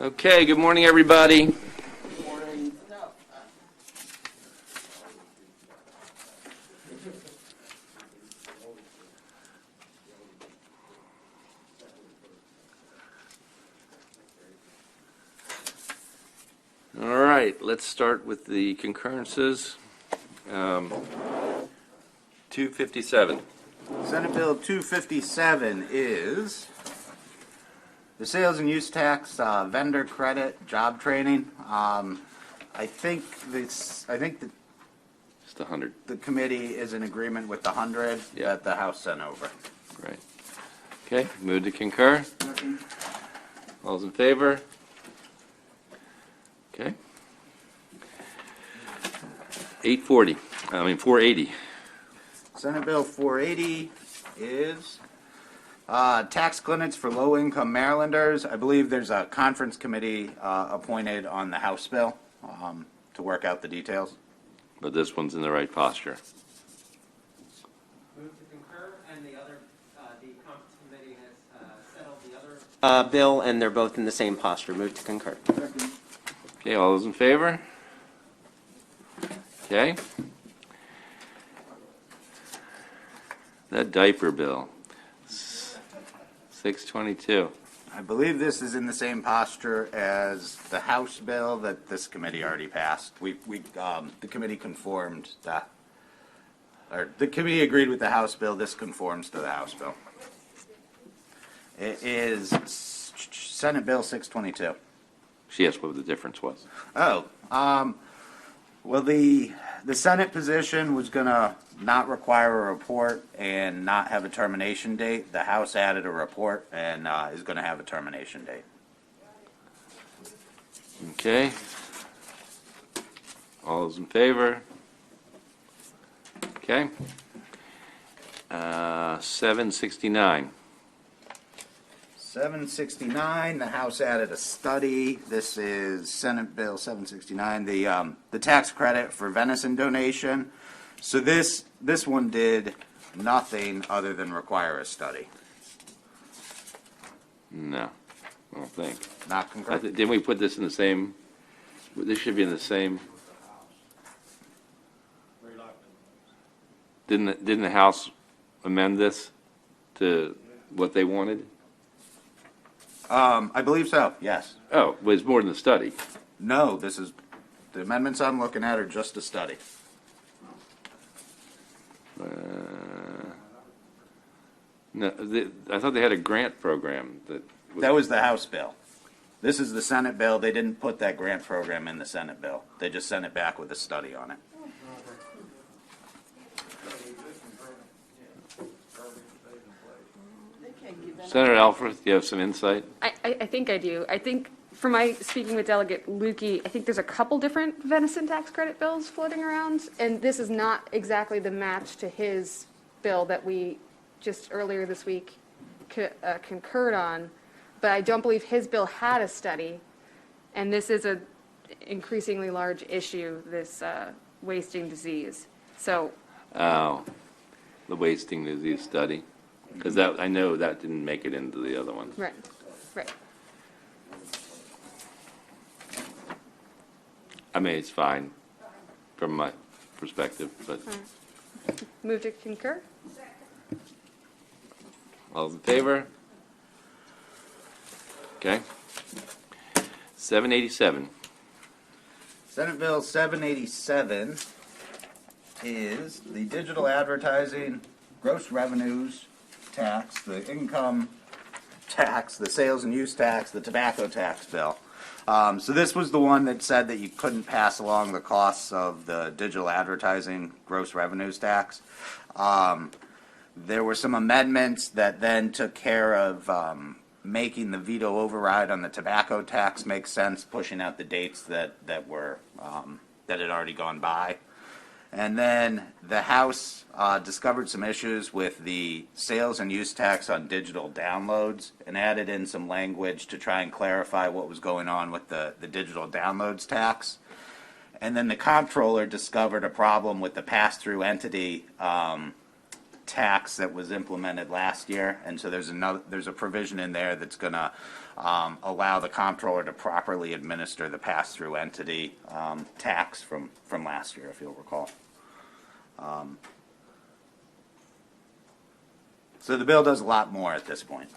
Okay, good morning, everybody. Good morning. All right, let's start with the concurrences. 257. Senate Bill 257 is the sales and use tax, vendor credit, job training. I think Just 100. the committee is in agreement with the 100 Yeah. that the House sent over. Right. Okay, move to concur. All those in favor? Okay. 480. Senate Bill 480 is tax clinics for low-income Marylanders. I believe there's a conference committee appointed on the House bill to work out the details. But this one's in the right posture. Move to concur, and the conference committee has settled the other bill, and they're both in the same posture. Move to concur. Okay, all those in favor? Okay. That diaper bill, 622. I believe this is in the same posture as the House bill that this committee already passed. The committee conformed that, or the committee agreed with the House bill. This conforms to the House bill. It is Senate Bill 622. She asked what the difference was. Oh, well, the Senate position was going to not require a report and not have a termination date. The House added a report and is going to have a termination date. Okay. All those in favor? Okay. 769. 769, the House added a study. This is Senate Bill 769, the tax credit for venison donation. So this one did nothing other than require a study. No, I don't think. Not concurrent. Didn't we put this in the same? This should be in the same. Didn't the House amend this to what they wanted? I believe so, yes. Oh, but it's more than the study. No, the amendments I'm looking at are just a study. No, I thought they had a grant program That was the House bill. This is the Senate bill. They didn't put that grant program in the Senate bill. They just sent it back with a study on it. Senator Alfred, do you have some insight? I think I do. I think from my speaking with Delegate Lukey, I think there's a couple different venison tax credit bills floating around, and this is not exactly the match to his bill that we just earlier this week concurred on. But I don't believe his bill had a study, and this is a increasingly large issue, this wasting disease. So, Oh, the wasting disease study. Because I know that didn't make it into the other one. right. I mean, it's fine from my perspective, but Move to concur? all those in favor? Okay. 787. Senate Bill 787 is the digital advertising gross revenues tax, the income tax, the sales and use tax, the tobacco tax bill. So this was the one that said that you couldn't pass along the costs of the digital advertising gross revenues tax. There were some amendments that then took care of making the veto override on the tobacco tax make sense, pushing out the dates that had already gone by. And then the House discovered some issues with the sales and use tax on digital downloads and added in some language to try and clarify what was going on with the digital downloads tax. And then the comptroller discovered a problem with the pass-through entity tax that was implemented last year, and so there's a provision in there that's gonna allow the comptroller to properly administer the pass-through entity tax from last year, if you'll recall. So the bill does a lot more at this point.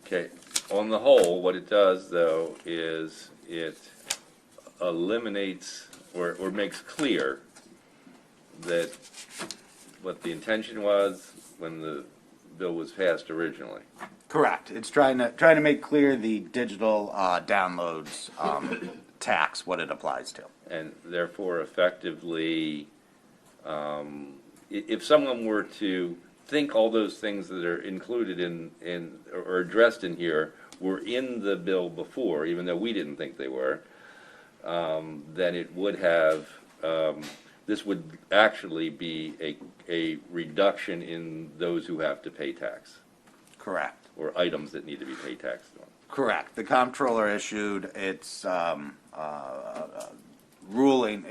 Okay, on the whole, what it does, though, is it eliminates or makes clear that what the intention was when the bill was passed originally. Correct. It's trying to make clear the digital downloads tax, what it applies to. And therefore, effectively, if someone were to think all those things that are included in or addressed in here were in the bill before, even though we didn't think they were, then it would have, this would actually be a reduction in those who have to pay tax, Correct. or items that need to be paid tax on. Correct. The comptroller issued its ruling,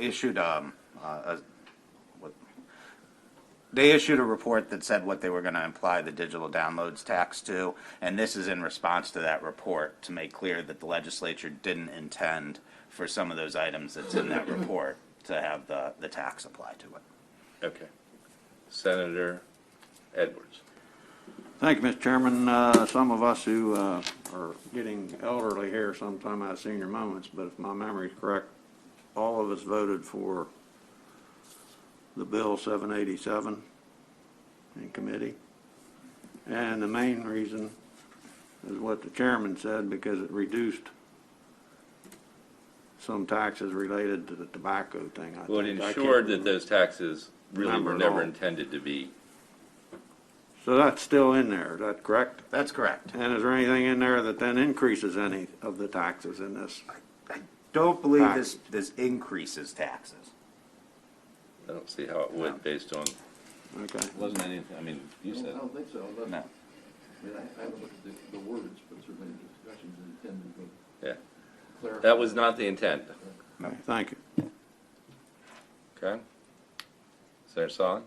they issued a report that said what they were going to apply the digital downloads tax to, and this is in response to that report to make clear that the legislature didn't intend for some of those items that's in that report to have the tax apply to it. Okay. Senator Edwards. Thank you, Mr. Chairman. Some of us who are getting elderly here sometime have senior moments, but if my memory is correct, all of us voted for the bill 787 in committee. And the main reason is what the chairman said, because it reduced some taxes related to the tobacco thing. Well, it ensured that those taxes really were remember it never all. intended to be. So that's still in there, is that correct? That's correct. And is there anything in there that then increases any of the taxes in this? I don't believe Tax. this increases taxes. I don't see how it would based on, Okay. wasn't anything, I mean, you I said. don't think so. No. I mean, I haven't looked at the words, but certainly the discussions intended to Yeah, clarify. that was not the intent, Okay, thank you. okay? Senator Solon?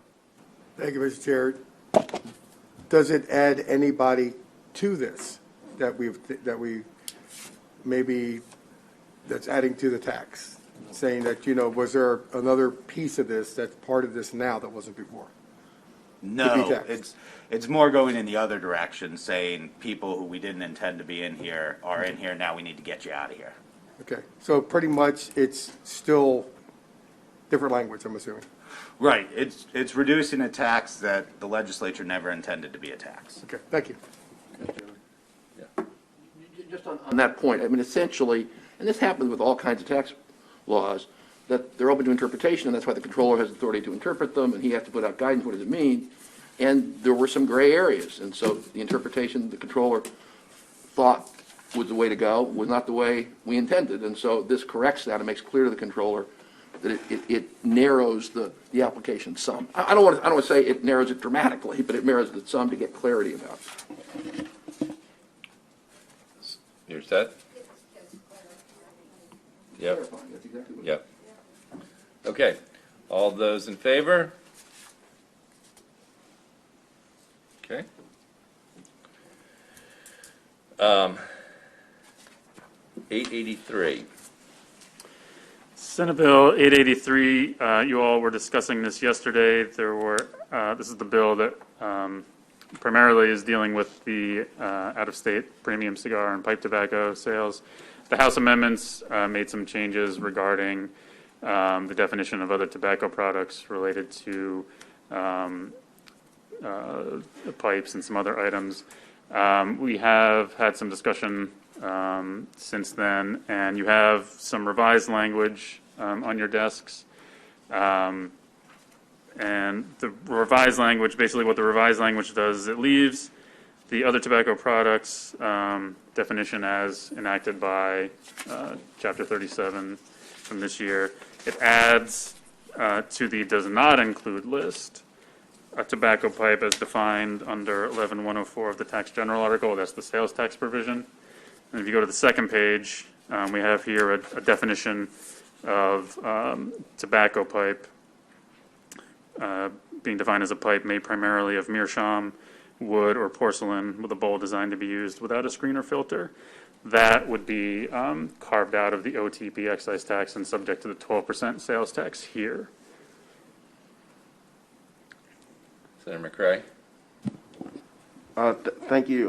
Thank you, Mr. Chair. Does it add anybody to this that we maybe, that's adding to the tax? Saying that, was there another piece of this that's part of this now that wasn't before? No, taxed. it's more going in the other direction, saying people who we didn't intend to be in here are in here, now we need to get you out of here. Okay, so pretty much it's still different language, I'm assuming. Right, it's reducing a tax that the legislature never intended to be a tax. Okay, thank you. Just on that point, I mean, essentially, and this happens with all kinds of tax laws, that they're open to interpretation, and that's why the controller has authority to interpret them, and he has to put out guidance, what does it mean? And there were some gray areas, and so the interpretation the controller thought was the way to go was not the way we intended, and so this corrects that and makes clear to the controller that it narrows the application some. I don't want to say it narrows it dramatically, but it narrows it some to get clarity about it. You're set? Yep, Clarifying, that's exactly what it is. yep. Okay, all those in favor? Okay. 883. Senate Bill 883, you all were discussing this yesterday. This is the bill that primarily is dealing with the out-of-state premium cigar and pipe tobacco sales. The House amendments made some changes regarding the definition of other tobacco products related to pipes and some other items. We have had some discussion since then, and you have some revised language on your desks. And the revised language, basically what the revised language does is it leaves the other tobacco products definition as enacted by Chapter 37 from this year. It adds to the does not include list a tobacco pipe as defined under 11104 of the Tax General article. That's the sales tax provision. And if you go to the second page, we have here a definition of tobacco pipe being defined as a pipe made primarily of meerschaum, wood, or porcelain with a bowl designed to be used without a screen or filter. That would be carved out of the OTP excise tax and subject to the 12% sales tax here. Senator McCray? Thank you,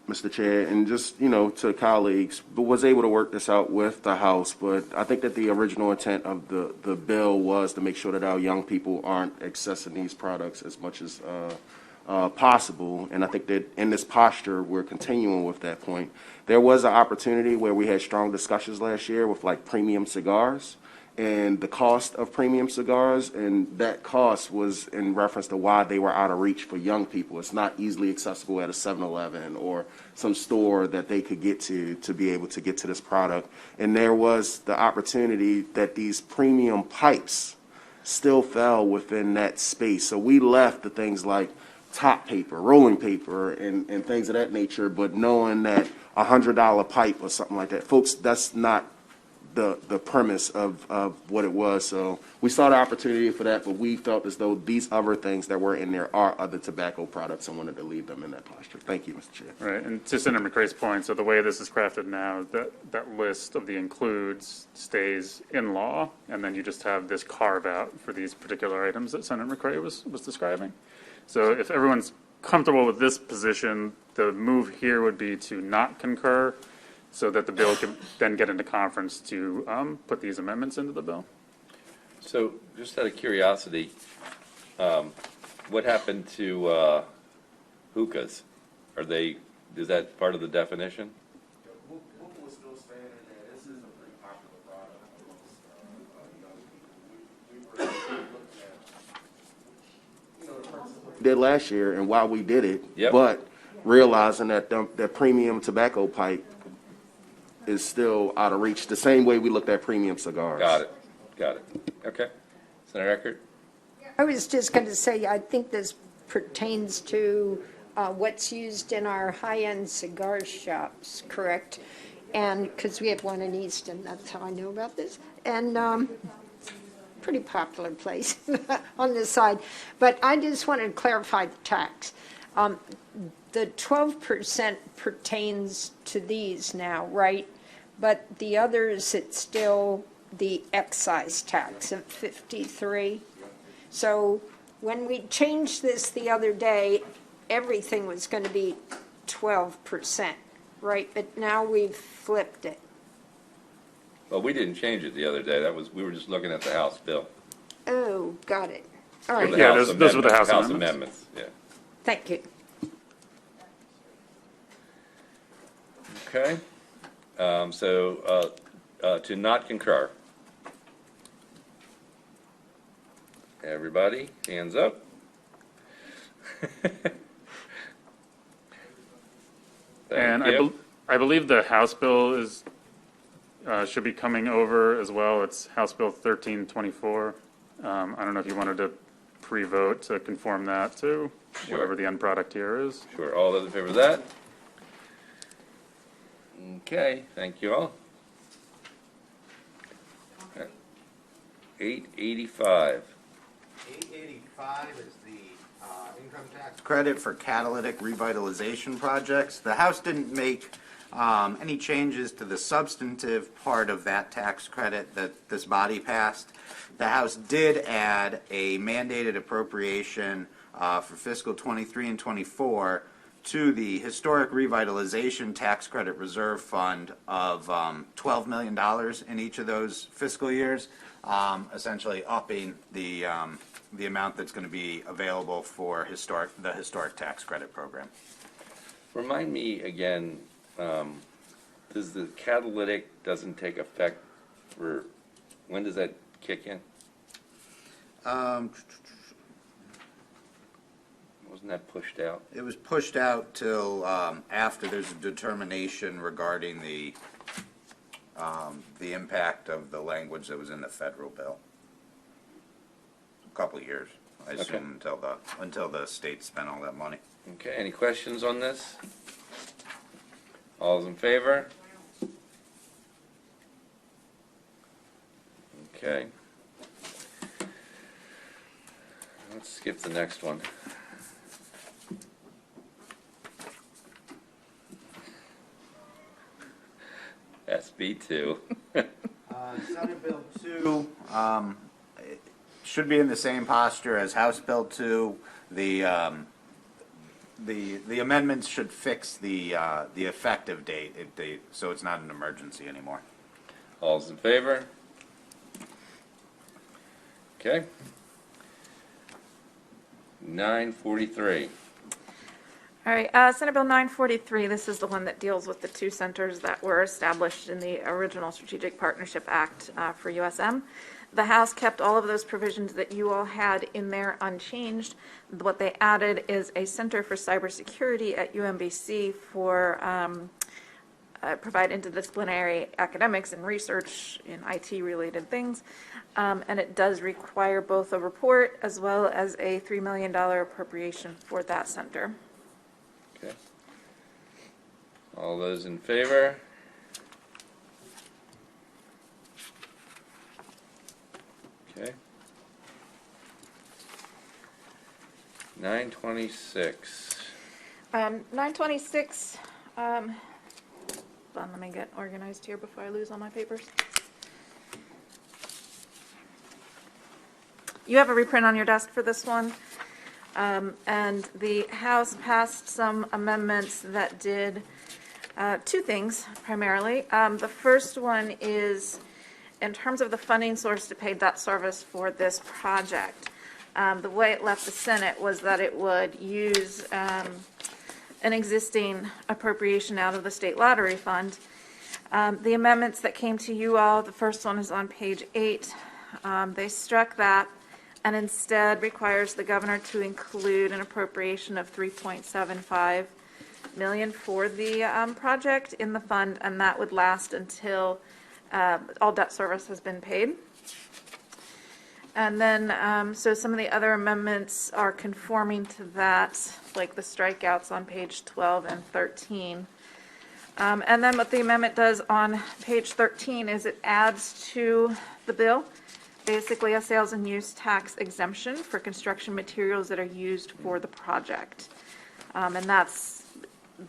Mr. Chair, and just, to colleagues, but was able to work this out with the House, but I think that the original intent of the bill was to make sure that our young people aren't accessing these products as much as possible, and I think that in this posture, we're continuing with that point. There was an opportunity where we had strong discussions last year with like premium cigars, and the cost of premium cigars, and that cost was in reference to why they were out of reach for young people. It's not easily accessible at a 7-Eleven or some store that they could get to be able to get to this product. And there was the opportunity that these premium pipes still fell within that space. So we left the things like top paper, rolling paper, and things of that nature, but knowing that $100 pipe or something like that, folks, that's not the premise of what it was. So we saw the opportunity for that, but we felt as though these other things that were in there are other tobacco products and wanted to leave them in that posture. Thank you, Mr. Chair. Right, and to Senator McCray's point, so the way this is crafted now, that list of the includes stays in law, and then you just have this carve out for these particular items that Senator McCray was describing. So if everyone's comfortable with this position, the move here would be to not concur, so that the bill can then get into conference to put these amendments into the bill. So, just out of curiosity, what happened to hookahs? Is that part of the definition? Hookah was still staying in there. This is a pretty popular product amongst did last year, and why we did it, Yep. but realizing that the premium tobacco pipe is still out of reach, the same way we looked at premium cigars. Got it. Okay. Senator Eckert? I was just going to say, I think this pertains to what's used in our high-end cigar shops, correct? And, because we have one in Easton, that's how I know about this. And pretty popular place on this side. But I just wanted to clarify the tax. The 12% pertains to these now, right? But the others, it's still the excise tax of 53. So when we changed this the other day, everything was going to be 12%, right? But now we've flipped it. Well, we didn't change it the other day. We were just looking at the House bill. Oh, got it. All Or right. the Yeah, House those were the House amendments. Yeah. Thank you. Okay. So to not concur. Everybody, hands up. And Thank you. I believe the House bill is should be coming over as well. It's House Bill 1324. I don't know if you wanted to pre-vote to conform that to Sure. whatever the end product here is. Sure. All those in favor of that? Okay. Thank you all. 885. 885 is the income tax credit for catalytic revitalization projects. The House didn't make any changes to the substantive part of that tax credit that this body passed. The House did add a mandated appropriation for fiscal 23 and 24 to the Historic Revitalization Tax Credit Reserve Fund of $12 million in each of those fiscal years, essentially upping the amount that's going to be available for the historic tax credit program. Remind me again, does the catalytic doesn't take effect for, when does that kick in? Wasn't that pushed out? It was pushed out till after there's a determination regarding the impact of the language that was in the federal bill. A couple of years, I assume, until the state spent all that money. Okay, any questions on this? All's in favor? Okay. let's skip the next one. SB2. Senate Bill 2, it should be in the same posture as House Bill 2. The amendments should fix the effective date, so it's not an emergency anymore. All's in favor? Okay. 943. All right, Senate Bill 943, this is the one that deals with the two centers that were established in the original Strategic Partnership Act for USM. The House kept all of those provisions that you all had in there unchanged. What they added is a Center for Cybersecurity at UMBC for provide interdisciplinary academics and research in IT-related things. And it does require both a report as well as a $3 million appropriation for that center. Okay. All those in favor? Okay. 926. 926, hold on, let me get organized here before I lose all my papers. You have a reprint on your desk for this one. And the House passed some amendments that did two things primarily. The first one is in terms of the funding source to pay debt service for this project. The way it left the Senate was that it would use an existing appropriation out of the state lottery fund. The amendments that came to you all, the first one is on page 8. They struck that and instead requires the governor to include an appropriation of $3.75 million for the project in the fund, and that would last until all debt service has been paid. And then, so some of the other amendments are conforming to that, like the strikeouts on page 12 and 13. And then what the amendment does on page 13 is it adds to the bill basically a sales and use tax exemption for construction materials that are used for the project. And that's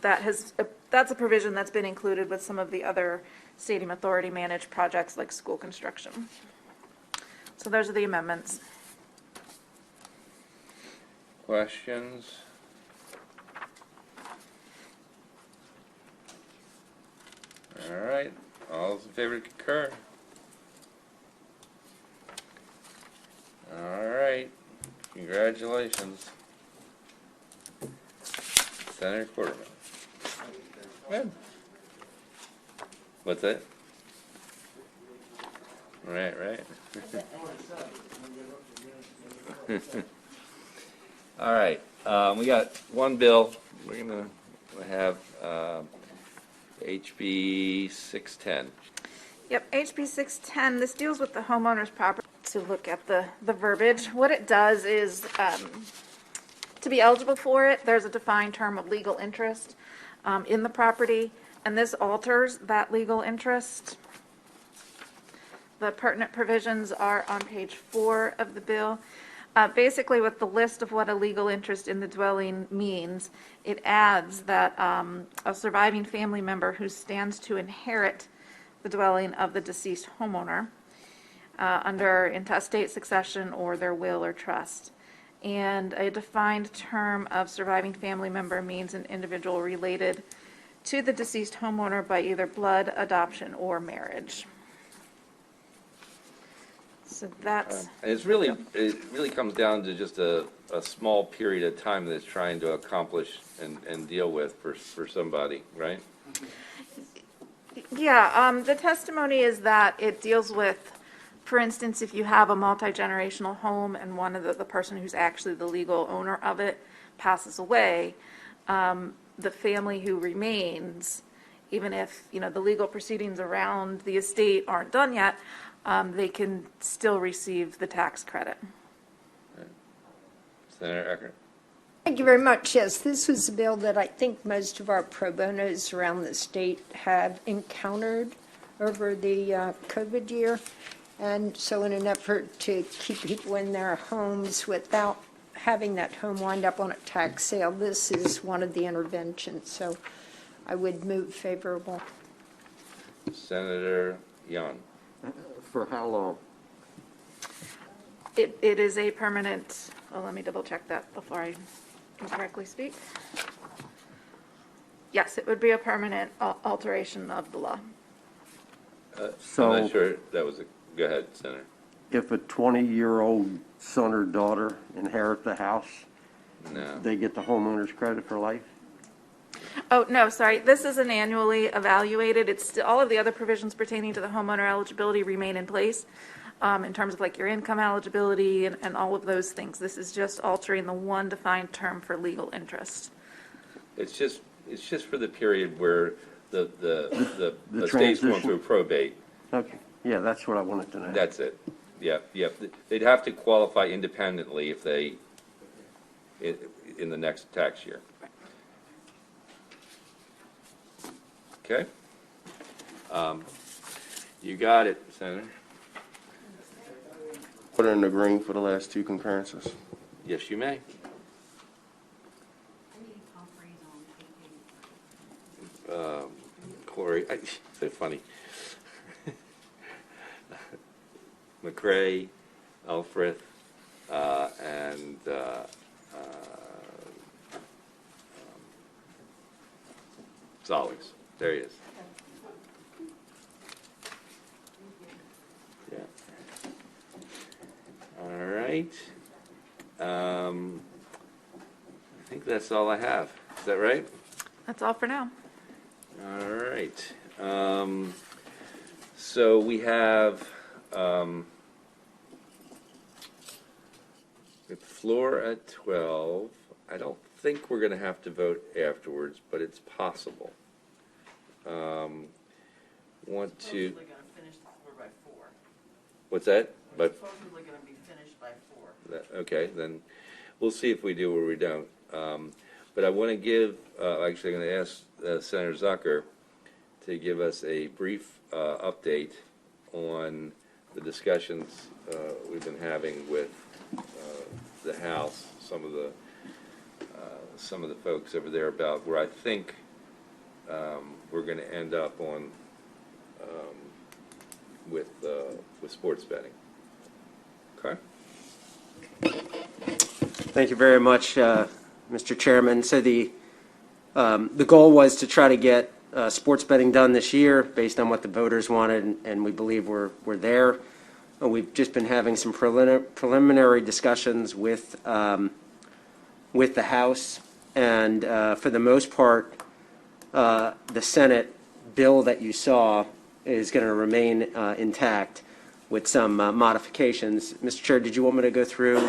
a provision that's been included with some of the other stadium authority managed projects like school construction. So those are the amendments. Questions? All right. All those in favor to concur? All right. Congratulations. Senator Quarterman. Good. What's that? Right. All right. We got one bill. We're going to have HB 610. Yep, HB 610, this deals with the homeowner's property. To look at the verbiage, what it does is to be eligible for it, there's a defined term of legal interest in the property, and this alters that legal interest. The pertinent provisions are on page 4 of the bill. Basically, with the list of what a legal interest in the dwelling means, it adds that a surviving family member who stands to inherit the dwelling of the deceased homeowner under intestate succession or their will or trust. And a defined term of surviving family member means an individual related to the deceased homeowner by either blood, adoption, or marriage. So that's... And it really comes down to just a small period of time that it's trying to accomplish and deal with for somebody, right? Yeah, the testimony is that it deals with, for instance, if you have a multi-generational home and one of the person who's actually the legal owner of it passes away, the family who remains, even if, the legal proceedings around the estate aren't done yet, they can still receive the tax credit. Right. Senator Eckert. Thank you very much. Yes, this was a bill that I think most of our pro bonos around the state have encountered over the COVID year. And so in an effort to keep people in their homes without having that home wind up on a tax sale, this is one of the interventions, so I would move favorable. Senator Young. For how long? It is a permanent, oh, let me double check that before I incorrectly speak. Yes, it would be a permanent alteration of the law. I'm So not sure that was a, go ahead, Senator. if a 20-year-old son or daughter inherit the house, No. they get the homeowner's credit for life? Oh, no, sorry, this isn't annually evaluated. It's still, all of the other provisions pertaining to the homeowner eligibility remain in place, in terms of like your income eligibility and all of those things. This is just altering the one defined term for legal interest. It's just for the period where the The estate's going transition. through probate. Okay, yeah, that's what I wanted to know. That's it. Yep. They'd have to qualify independently if they, in the next tax year. Okay? You got it, Senator. Put it in the green for the last two concurrences. Yes, you may. Corey, so funny. McCray, Elfrith, and Zollings. There he is. Yeah. All right. I think that's all I have. Is that right? That's all for now. All right. So we have the floor at 12. I don't think we're going to have to vote afterwards, but it's possible. Want to? Supposedly going to finish the floor by 4. What's that? But Supposedly going to be finished by 4. okay, then we'll see if we do or we don't. But I want to give. Actually, I'm going to ask Senator Zucker to give us a brief update on the discussions we've been having with the House, some of the folks over there about where I think we're going to end up on with sports betting. Okay. Thank you very much, Mr. Chairman. So the goal was to try to get sports betting done this year based on what the voters wanted, and we believe we're there. We've just been having some preliminary discussions with the House, and for the most part, the Senate bill that you saw is going to remain intact with some modifications. Mr. Chair, did you want me to go through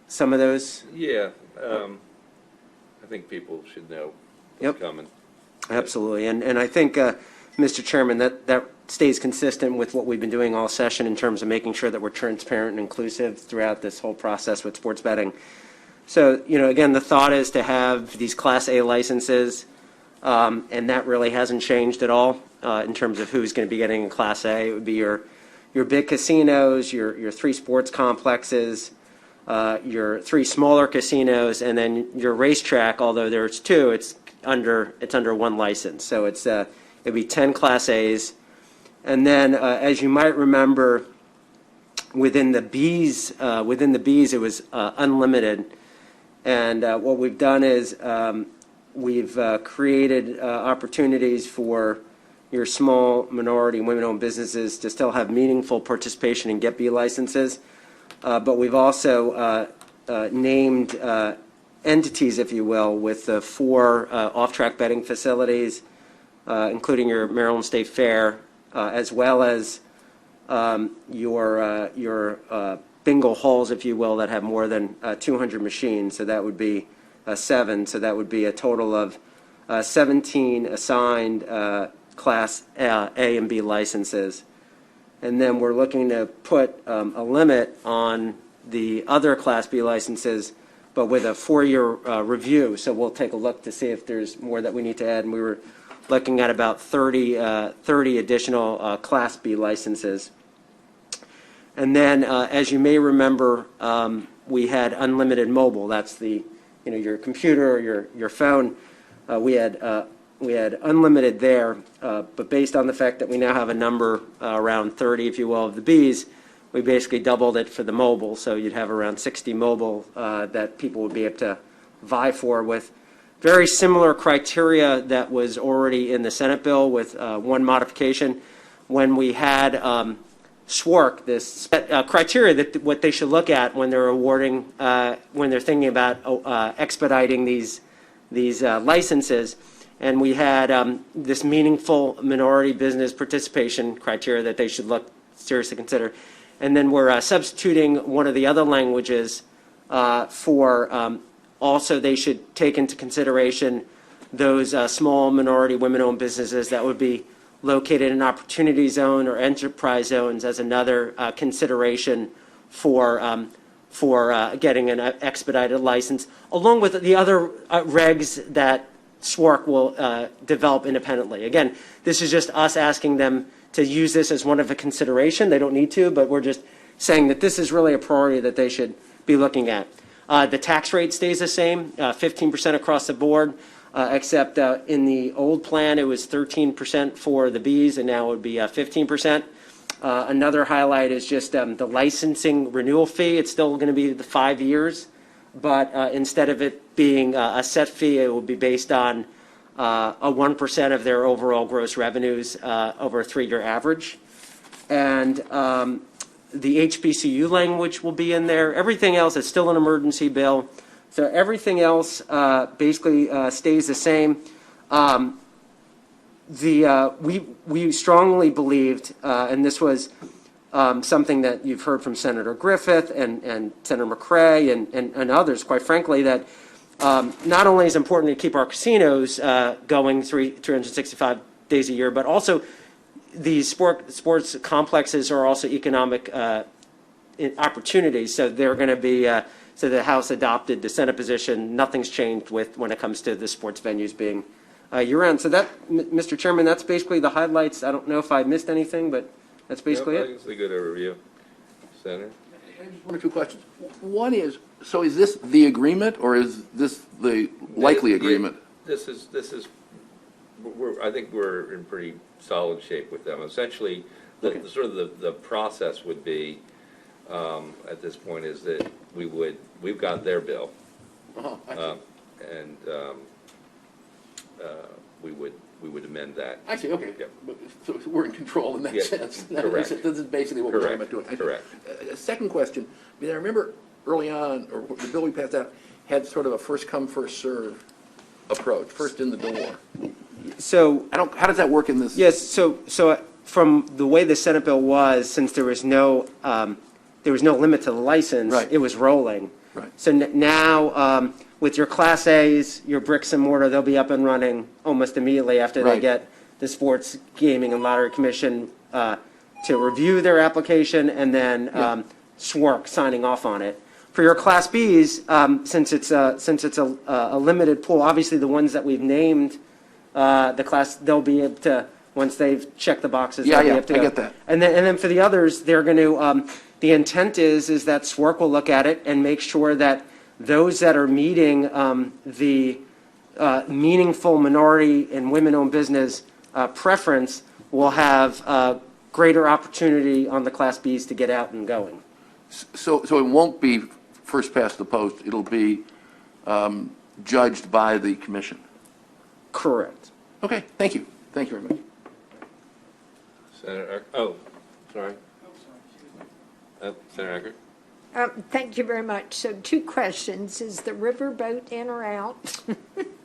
some of those? Yeah. I think people should know what's coming. Absolutely. And I think, Mr. Chairman, that stays consistent with what we've been doing all session in terms of making sure that we're transparent and inclusive throughout this whole process with sports betting. So, again, the thought is to have these Class A licenses, and that really hasn't changed at all in terms of who's going to be getting a Class A. It would be your big casinos, your 3 sports complexes, your 3 smaller casinos, and then your racetrack. Although there's 2, it's under 1 license. So it'd be 10 Class A's, and then as you might remember, within the B's, it was unlimited. And what we've done is we've created opportunities for your small minority women-owned businesses to still have meaningful participation and get B licenses. But we've also named entities, if you will, with 4 off-track betting facilities, including your Maryland State Fair, as well as your bingo halls, if you will, that have more than 200 machines. So that would be 7. So that would be a total of 17 assigned Class A and B licenses. And then we're looking to put a limit on the other Class B licenses, but with a 4-year review. So we'll take a look to see if there's more that we need to add. And we were looking at about 30 additional Class B licenses. And then, as you may remember, we had unlimited mobile. That's your computer or your phone. We had unlimited there, but based on the fact that we now have a number around 30, if you will, of the Bs, we basically doubled it for the mobile. So you'd have around 60 mobile that people would be able to vie for, with very similar criteria that was already in the Senate bill, with one modification. When we had SWORC, this criteria that what they should look at when they're awarding, when they're thinking about expediting these licenses, and we had this meaningful minority business participation criteria that they should seriously consider. And then we're substituting one of the other languages for also they should take into consideration those small minority women-owned businesses that would be located in opportunity zone or enterprise zones as another consideration for getting an expedited license, along with the other regs that SWORC will develop independently. Again, this is just us asking them to use this as one of a consideration. They don't need to, but we're just saying that this is really a priority that they should be looking at. The tax rate stays the same, 15% across the board, except in the old plan it was 13% for the Bs, and now it would be 15%. Another highlight is just the licensing renewal fee. It's still going to be the 5 years, but instead of it being a set fee, it will be based on a 1% of their overall gross revenues over a 3-year average. And the HBCU language will be in there. Everything else is still an emergency bill. So everything else basically stays the same. We strongly believed, and this was something that you've heard from Senator Griffith and Senator McCray and others, quite frankly, that not only is it important to keep our casinos going 365 days a year, but also these sports complexes are also economic opportunities. So they're going to be, so the House adopted the Senate position. Nothing's changed when it comes to the sports venues being year-round. So that, Mr. Chairman, that's basically the highlights. I don't know if I missed anything, but that's basically I it. think it's a good overview. Senator? Just one or two questions. One is, so is this the agreement, or is this the likely agreement? This is, I think we're in pretty solid shape with them. Essentially, the process would be, at this point, is that we've got their bill. And we would amend that. I see, okay. Yep. So we're in control in that Yeah, sense. correct. This is basically what we're talking about doing. Correct. Second question, I mean, I remember early on, or the bill we passed out had sort of a first come, first serve approach, first in the door. So How does that work in this? yes, so from the way the Senate bill was, since there was no limit to the license, Right. it was rolling. Right. So now, with your Class A's, your bricks and mortar, they'll be up and running almost immediately after they Right. get the Sports Gaming and Lottery Commission to review their application, and then SWORC signing off on it. For your Class B's, since it's a limited pool, obviously the ones that we've named, the class, they'll be able to, once they've checked the boxes, Yeah, they'll be yeah, able to I go. get that. And then for the others, they're going to, the intent is that SWORC will look at it and make sure that those that are meeting the meaningful minority and women-owned business preference will have greater opportunity on the Class Bs to get out and going. So it won't be first past the post, it'll be judged by the commission? Correct. Okay, thank you. Thank you very much. Senator, sorry. Senator Eckert? Thank you very much. So 2 questions. Is the Riverboat in or out?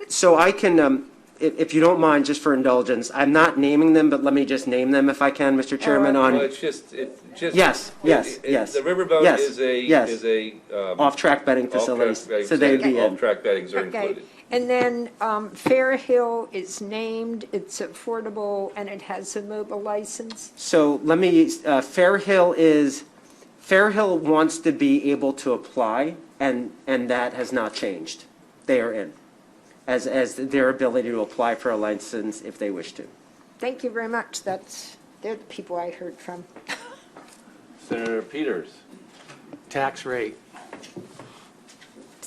So I can, if you don't mind, just for indulgence, I'm not naming them, but let me just name them if I can, Mr. Chairman, Well, on it's just. Yes. The Riverboat Yes, is a. yes. Is a. off-track betting facilities. Off-track betting So they'd be in. Off-track betting are Okay. included. And then Fair Hill is named, it's affordable, and it has a mobile license? So let me, Fair Hill wants to be able to apply, and that has not changed. They are in, as their ability to apply for a license if they wish to. Thank you very much. They're the people I heard from. Senator Peters? Tax rate.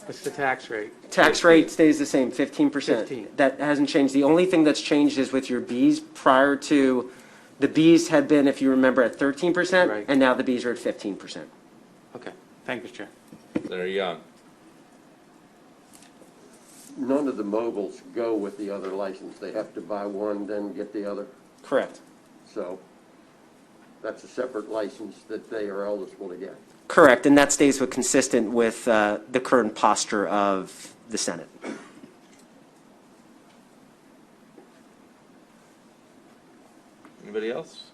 What's the tax rate? Tax rate stays the same, 15%. 15. That hasn't changed. The only thing that's changed is with your Bs. Prior to, the Bs had been, if you remember, at 13%, Right. and now the Bs are at 15%. Okay, thank you, Mr. Chair. Senator Young. None of the mobiles go with the other license. They have to buy one, then get the other. Correct. So that's a separate license that they are eligible to get. Correct, and that stays consistent with the current posture of the Senate. Anybody else?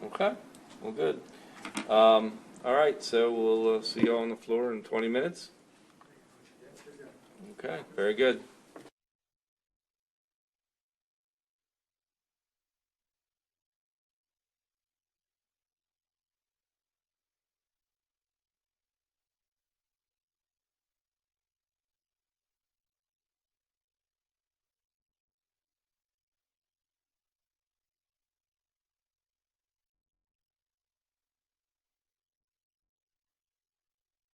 Okay, well, good. All right, so we'll see you all on the floor in 20 minutes. Okay, very good.